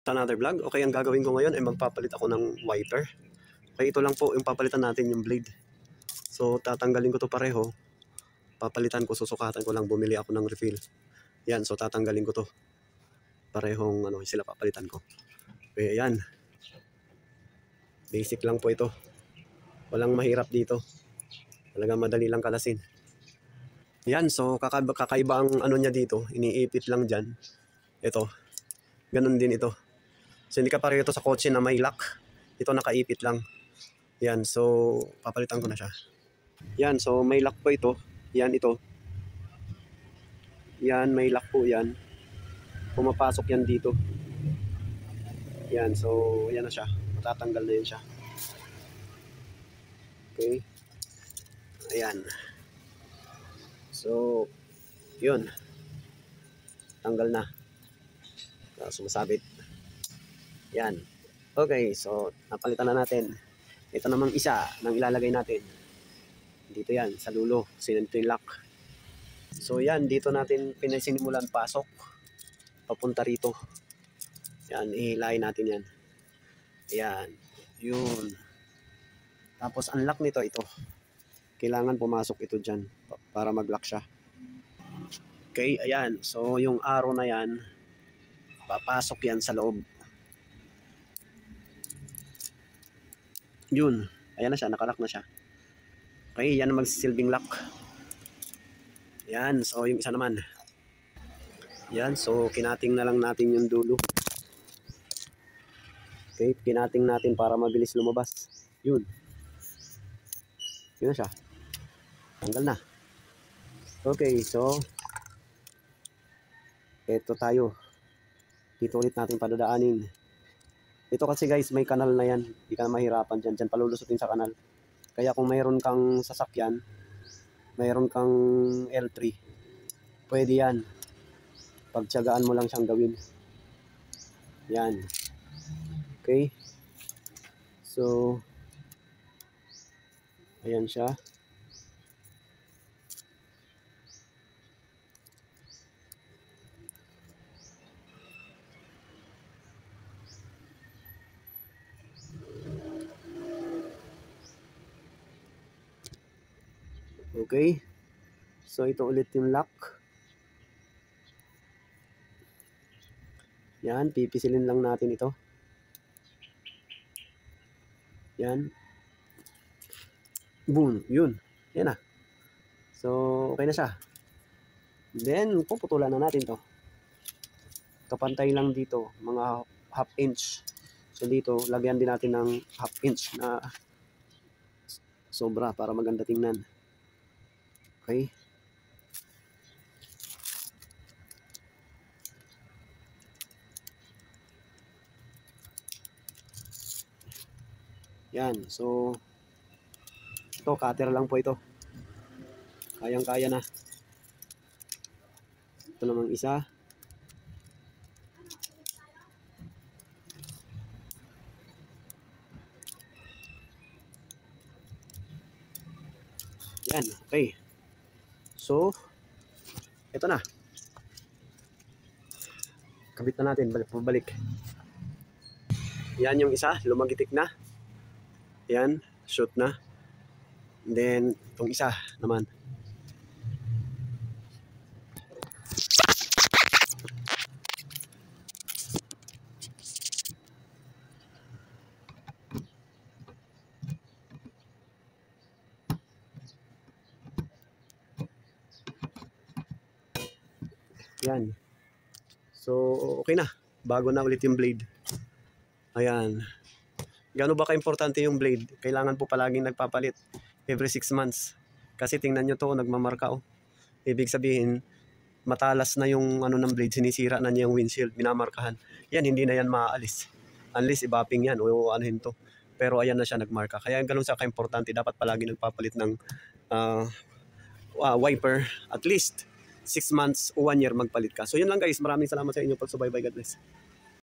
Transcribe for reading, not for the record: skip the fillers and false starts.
Another vlog. Okay, ang gagawin ko ngayon ay magpapalit ako ng wiper. Okay, ito lang po yung papalitan natin yung blade. So tatanggalin ko to pareho. Papalitan ko, susukatan ko lang, bumili ako ng refill. Yan, so tatanggalin ko to. Parehong sila papalitan ko. Okay, yan. Basic lang po ito. Walang mahirap dito. Talagang madali lang kalasin. Yan, so kakaiba ang niya dito. Iniipit lang dyan. Ito. Ganun din ito. So hindi ka pareho ito sa kotse na may lock. Ito nakaipit lang. Yan, so papalitan ko na siya. Yan, so may lock po ito. Yan, ito. Yan, may lock po yan. Pumapasok yan dito. Yan, so yan na siya. Matatanggal na yun siya. Okay. Ayan. So, yun. Tanggal na. Sumasabit. Yan. Okay, so napalitan na natin. Ito namang isa nang ilalagay natin. Dito yan, sa dulo. Sinento yung lock. So yan, dito natin pinasinimulan pasok. Papunta rito. Yan, ihilahin natin yan. Yan. Yun. Tapos ang lock nito, ito. Kailangan pumasok ito dyan para mag-lock siya. Okay, ayan. So yung arrow na yan, papasok yan sa loob. Yun. Ayan na siya, nakalock na siya. Okay, yan ang magsisilbing lock. Yan, so yung isa naman. Yan, so kinating na lang natin yung dulo. Okay, kinating natin para mabilis lumabas. Yun. Yun na siya. Tanggal na. Okay, so eto tayo. Dito ulit natin padadaanin. Ito kasi guys, may kanal na yan. Hindi ka na mahirapan dyan. Dyan palulusutin sa kanal. Kaya kung mayroon kang sasakyan, mayroon kang L3, pwede yan. Pagtiyagaan mo lang siyang gawin. Yan. Okay. So, ayan siya. Okay. So ito ulit yung lock. Yan, pipisilin lang natin ito. Yan. Boom, yun. Yan na. So okay na siya. Then puputulan na natin to. Kapantay lang dito, mga half inch. So dito, lagyan din natin ng half inch na sobra para maganda tingnan. Okay. Yan. So, ito, cutter lang po ito. Kayang-kaya na. Ito namang isa. Yan. Okay. So, ito na. Kabit na natin, pabalik. Yan yung isa, lumagitik na. Yan, shoot na. And then, itong isa naman. Yan. So, okay na. Bago na ulit yung blade. Ayan. Gaano ba ka-importante yung blade? Kailangan po palaging nagpapalit. Every 6 months. Kasi tingnan nyo to, nagmamarka oh. Ibig sabihin, matalas na yung ng blade. Sinisira na niya yung windshield. Minamarkahan. Yan, hindi na yan maaalis. Unless ibapping yan o anuhin to. Pero ayan na siya nagmarka. Kaya ganun sa ka-importante. Dapat palagi nagpapalit ng wiper. At least 6 months o 1 year magpalit ka. So yun lang guys, maraming salamat sa inyo pagsubaybay. God bless.